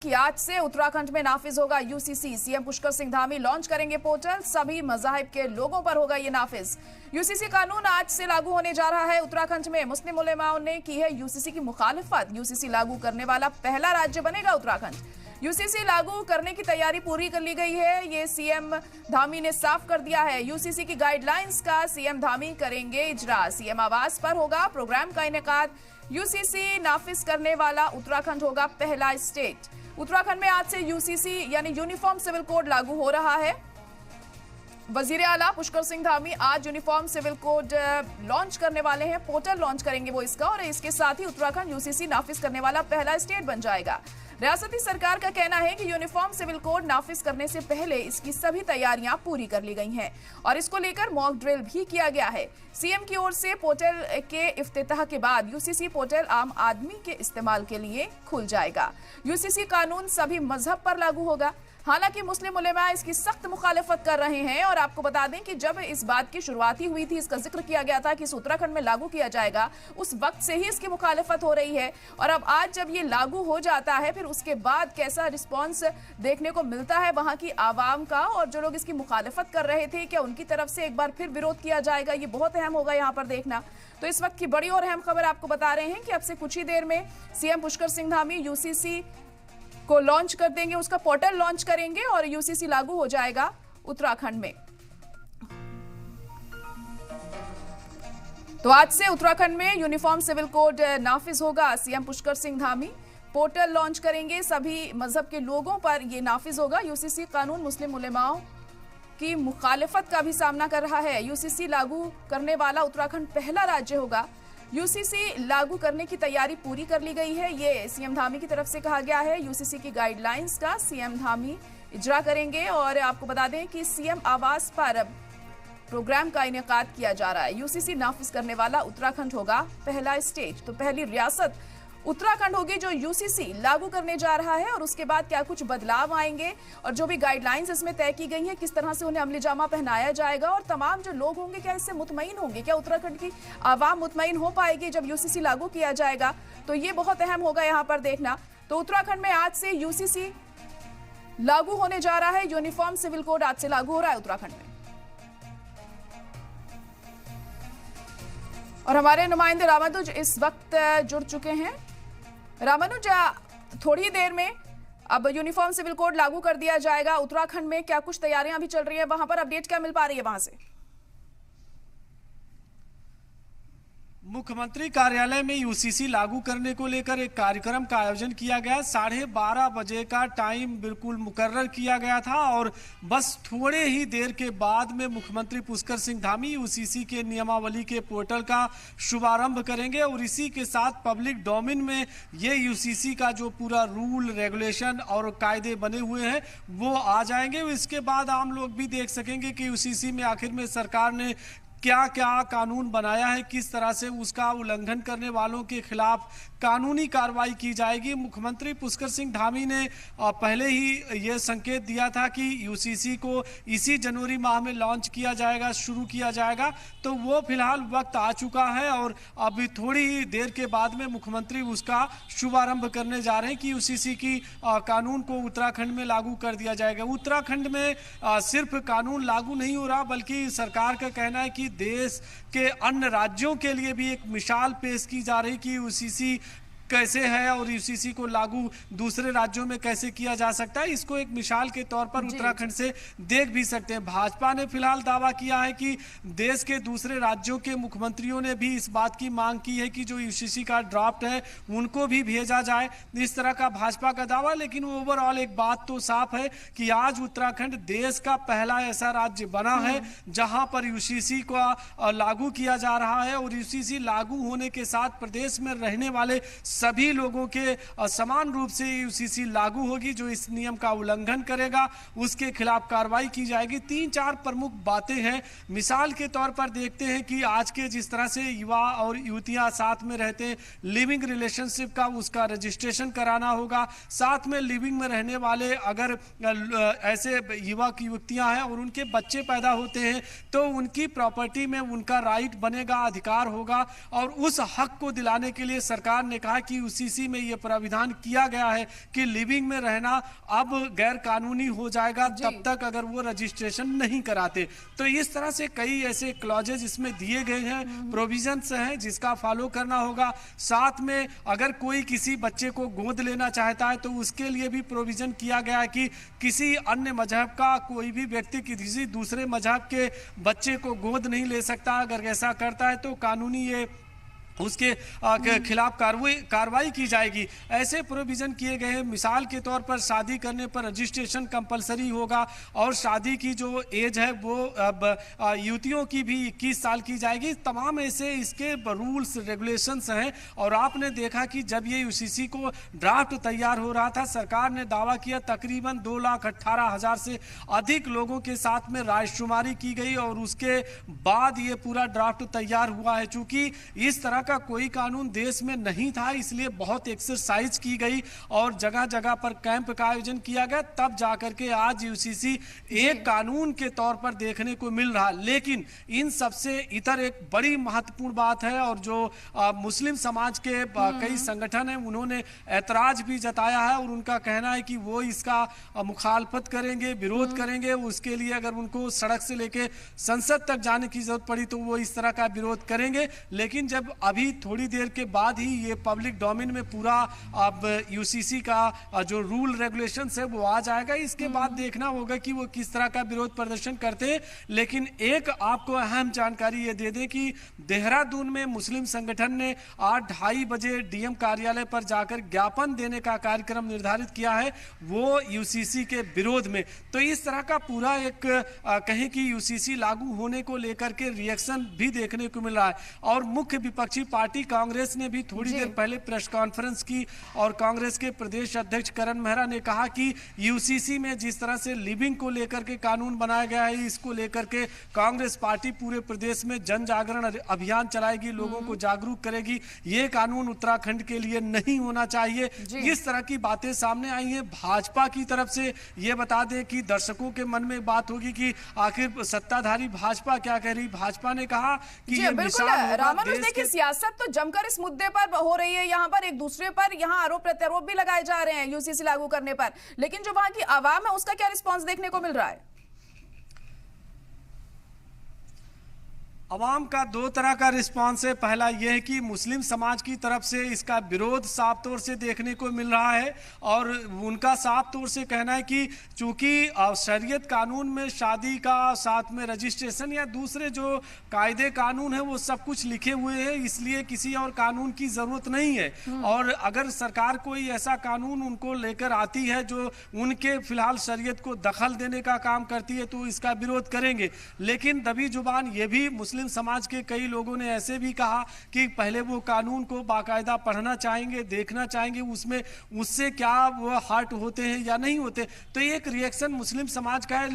कि आज से उत्तराखंड में नाफिज होगा UCC. CM Pushkar Singh Dhami launch करेंगे पोर्टल। सभी मजाहिब के लोगों पर होगा ये नाफिज। यूसीसी कानून आज से लागू होने जा रहा है उत्तराखंड में। मुस्लिम उलेमाओं ने की है यूसीसी की मुखालिफत। यूसीसी लागू करने वाला पहला राज्य बनेगा उत्तराखंड। यूसीसी लागू करने की तैयारी पूरी कर ली गई है, ये सीएम धामी ने साफ कर दिया है। यूसीसी की गाइडलाइंस का सीएम धामी करेंगे इजरा। सीएम आवास पर होगा प्रोग्राम का इनेकाद। यूसीसी नाफिज करने वाला उत्तराखंड होगा पहला स्टेट। उत्तराखंड में आज से यूसीसी यानी यूनिफॉर्म सिविल कोड लागू हो रहा है। वजीर आला पुष्कर सिंह धामी आज यूनिफॉर्म सिविल कोड लॉन्च करने वाले हैं। पोर्टल लॉन्च करेंगे वो इसका, और इसके साथ ही उत्तराखंड यूसीसी नाफिज करने वाला पहला स्टेट बन जाएगा। रियासती सरकार का कहना है कि यूनिफॉर्म सिविल कोड नाफिज करने से पहले इसकी सभी तैयारियां पूरी कर ली गई हैं और इसको लेकर मॉक ड्रिल भी किया गया है। सीएम की ओर से पोर्टल के इफ्तिताह के बाद यूसीसी पोर्टल आम आदमी के इस्तेमाल के लिए खुल जाएगा। यूसीसी कानून सभी मजहब पर लागू होगा। हालांकि मुस्लिम उलेमा इसकी सख्त मुखालिफत कर रहे हैं और आपको बता दें कि जब इस बात की शुरुआत ही हुई थी, इसका जिक्र किया गया था कि इस उत्तराखंड में लागू किया जाएगा, उस वक्त से ही इसकी मुखालिफत हो रही है। और अब आज जब ये लागू हो जाता है, फिर उसके बाद कैसा रिस्पॉन्स देखने को मिलता है वहां की आवाम का, और जो लोग इसकी मुखालिफत कर रहे थे क्या उनकी तरफ से एक बार फिर विरोध किया जाएगा, ये बहुत अहम होगा यहाँ पर देखना। तो इस वक्त की बड़ी और अहम खबर आपको बता रहे हैं कि अब से कुछ ही देर में सीएम पुष्कर सिंह धामी यूसीसी को लॉन्च कर देंगे, उसका पोर्टल लॉन्च करेंगे और यूसीसी लागू हो जाएगा उत्तराखंड में। तो आज से उत्तराखंड में यूनिफॉर्म सिविल कोड नाफिज होगा। CM Pushkar Singh Dhami portal launch करेंगे। सभी मजहब के लोगों पर यह नाफिज होगा। यूसीसी कानून मुस्लिम उलेमाओं की मुखालिफत का भी सामना कर रहा है। यूसीसी लागू करने वाला उत्तराखंड पहला राज्य होगा। यूसीसी लागू करने की तैयारी पूरी कर ली गई है, ये सीएम धामी की तरफ से कहा गया है। यूसीसी की गाइडलाइंस का सीएम धामी इजरा करेंगे और आपको बता दें कि सीएम आवास पर प्रोग्राम का इनेकाद किया जा रहा है। यूसीसी नाफिज करने वाला उत्तराखंड होगा पहला स्टेट। तो पहली रियासत उत्तराखंड होगी जो यूसीसी लागू करने जा रहा है, और उसके बाद क्या कुछ बदलाव आएंगे और जो भी गाइडलाइंस इसमें तय की गई हैं, किस तरह से उन्हें अमली जामा पहनाया जाएगा और तमाम जो लोग होंगे क्या इससे मुतमईन होंगे, क्या उत्तराखंड की आवाम मुतमईन हो पाएगी जब यूसीसी लागू किया जाएगा, तो ये बहुत अहम होगा यहाँ पर देखना। तो उत्तराखंड में आज से यूसीसी लागू होने जा रहा है। यूनिफॉर्म सिविल कोड आज से लागू हो रहा है उत्तराखंड में। और हमारे नुमाइंदे रामानुज इस वक्त जुड़ चुके हैं। रामानुज, थोड़ी देर में अब यूनिफॉर्म सिविल कोड लागू कर दिया जाएगा उत्तराखंड में, क्या कुछ तैयारियां भी चल रही है वहां पर, अपडेट क्या मिल पा रही है वहां से? मुख्यमंत्री कार्यालय में यूसीसी लागू करने को लेकर एक कार्यक्रम का आयोजन किया गया। 12:30 बजे का टाइम बिल्कुल मुकर्रर किया गया था और बस थोड़े ही देर के बाद में मुख्यमंत्री पुष्कर सिंह धामी यूसीसी के नियमावली के पोर्टल का शुभारंभ करेंगे और इसी के साथ पब्लिक डोमेन में ये यूसीसी का जो पूरा रूल रेगुलेशन और कायदे बने हुए हैं वो आ जाएंगे। इसके बाद आम लोग भी देख सकेंगे कि यूसीसी में आखिर में सरकार ने क्या क्या कानून बनाया है, किस तरह से उसका उल्लंघन करने वालों के खिलाफ कानूनी कार्रवाई की जाएगी। मुख्यमंत्री पुष्कर सिंह धामी ने पहले ही ये संकेत दिया था कि यूसीसी को इसी जनवरी माह में लॉन्च किया जाएगा, शुरू किया जाएगा। तो वो फिलहाल वक्त आ चुका है और अभी थोड़ी ही देर के बाद में मुख्यमंत्री उसका शुभारंभ करने जा रहे हैं कि यूसीसी की कानून को उत्तराखंड में लागू कर दिया जाएगा। उत्तराखंड में सिर्फ कानून लागू नहीं हो रहा, बल्कि सरकार का कहना है कि देश के अन्य राज्यों के लिए भी एक मिसाल पेश की जा रही कि यूसीसी कैसे है और यूसीसी को लागू दूसरे राज्यों में कैसे किया जा सकता है। इसको एक मिसाल के तौर पर उत्तराखंड से देख भी सकते हैं। भाजपा ने फिलहाल दावा किया है कि देश के दूसरे राज्यों के मुख्यमंत्रियों ने भी इस बात की मांग की है कि जो यूसीसी का ड्राफ्ट है उनको भी भेजा जाए, इस तरह का भाजपा का दावा। लेकिन ओवरऑल एक बात तो साफ है कि आज उत्तराखंड देश का पहला ऐसा राज्य बना है जहां पर यूसीसी को लागू किया जा रहा है और यूसीसी लागू होने के साथ प्रदेश में रहने वाले सभी लोगों के समान रूप से यूसीसी लागू होगी। जो इस नियम का उल्लंघन करेगा उसके खिलाफ कार्रवाई की जाएगी। 3-4 प्रमुख बातें हैं। मिसाल के तौर पर देखते हैं कि आज के जिस तरह से युवा और युवतियां साथ में रहते हैं, लिविंग रिलेशनशिप का उसका रजिस्ट्रेशन कराना होगा। साथ में लिविंग में रहने वाले अगर ऐसे युवक युवतियां हैं और उनके बच्चे पैदा होते हैं तो उनकी प्रॉपर्टी में उनका राइट बनेगा, अधिकार होगा और उस हक को दिलाने के लिए सरकार ने कहा कि यूसीसी में ये प्राविधान किया गया है कि लिविंग में रहना अब गैर कानूनी हो जाएगा तब तक अगर वो रजिस्ट्रेशन नहीं कराते। तो इस तरह से कई ऐसे क्लॉजेज इसमें दिए गए हैं, प्रोविजंस हैं जिसका फॉलो करना होगा। साथ में अगर कोई किसी बच्चे को गोद लेना चाहता है तो उसके लिए भी प्रोविजन किया गया है कि किसी अन्य मजहब का कोई भी व्यक्ति किसी दूसरे मजहब के बच्चे को गोद नहीं ले सकता। अगर ऐसा करता है तो कानूनी ये उसके खिलाफ कार्रवाई की जाएगी। ऐसे प्रोविजन किए गए हैं। मिसाल के तौर पर शादी करने पर रजिस्ट्रेशन कंपलसरी होगा और शादी की जो एज है वो अब युवतियों की भी 21 साल की जाएगी। तमाम ऐसे इसके रूल्स रेगुलेशंस हैं। और आपने देखा कि जब ये यूसीसी को ड्राफ्ट तैयार हो रहा था, सरकार ने दावा किया तकरीबन 2,18,000 से अधिक लोगों के साथ में रायशुमारी की गई और उसके बाद ये पूरा ड्राफ्ट तैयार हुआ है। चूंकि इस तरह का कोई कानून देश में नहीं था, इसलिए बहुत एक्सरसाइज की गई और जगह जगह पर कैंप का आयोजन किया गया, तब जाकर के आज यूसीसी एक कानून के तौर पर देखने को मिल रहा। लेकिन इन सबसे इतर एक बड़ी महत्वपूर्ण बात है और जो मुस्लिम समाज के कई संगठन हैं उन्होंने ऐतराज भी जताया है और उनका कहना है कि वो इसका मुखालफत करेंगे, विरोध करेंगे। उसके लिए अगर उनको सड़क से लेके संसद तक जाने की जरूरत पड़ी तो वो इस तरह का विरोध करेंगे। लेकिन जब अभी थोड़ी देर के बाद ही ये पब्लिक डोमेन में पूरा अब यूसीसी का जो रूल रेगुलेशंस है वो आ जाएगा, इसके बाद देखना होगा कि वो किस तरह का विरोध प्रदर्शन करते हैं। लेकिन एक आपको अहम जानकारी ये दे दें कि देहरादून में मुस्लिम संगठन ने आज 2:30 बजे डीएम कार्यालय पर जाकर ज्ञापन देने का कार्यक्रम निर्धारित किया है, वो यूसीसी के विरोध में। तो इस तरह का पूरा एक कहें कि यूसीसी लागू होने को लेकर के रिएक्शन भी देखने को मिल रहा है। और मुख्य विपक्षी पार्टी कांग्रेस ने भी थोड़ी देर पहले प्रेस कॉन्फ्रेंस की और कांग्रेस के प्रदेश अध्यक्ष करण मेहरा ने कहा कि यूसीसी में जिस तरह से लिविंग को लेकर के कानून बनाया गया है, इसको लेकर के कांग्रेस पार्टी पूरे प्रदेश में जन जागरण अभियान चलाएगी, लोगों को जागरूक करेगी। ये कानून उत्तराखंड के लिए नहीं होना चाहिए। इस तरह की बातें सामने आई हैं। भाजपा की तरफ से ये बता दें कि दर्शकों के मन में बात होगी कि आखिर सत्ताधारी भाजपा क्या कह रही। भाजपा ने कहा कि ये सियासत तो जमकर इस मुद्दे पर हो रही है। यहाँ पर एक दूसरे पर यहाँ आरोप प्रत्यारोप भी लगाए जा रहे हैं यूसीसी लागू करने पर, लेकिन जो वहां की आवाम है उसका क्या रिस्पांस देखने को मिल रहा है? अवाम का दो तरह का रिस्पांस है। पहला यह है कि मुस्लिम समाज की तरफ से इसका विरोध साफ तौर से देखने को मिल रहा है और उनका साफ तौर से कहना है कि चूंकि शरीयत कानून में शादी का साथ में रजिस्ट्रेशन या दूसरे जो कायदे कानून है वो सब कुछ लिखे हुए हैं, इसलिए किसी और कानून की जरूरत नहीं है। और अगर सरकार कोई ऐसा कानून उनको लेकर आती है जो उनके फिलहाल शरीयत को दखल देने का काम करती है तो इसका विरोध करेंगे। लेकिन दबी जुबान ये भी मुस्लिम समाज के कई लोगों ने ऐसे भी कहा कि पहले वो कानून को बाकायदा पढ़ना चाहेंगे, देखना चाहेंगे उसमें उससे क्या वो हर्ट होते हैं या नहीं होते। तो एक रिएक्शन मुस्लिम समाज का है।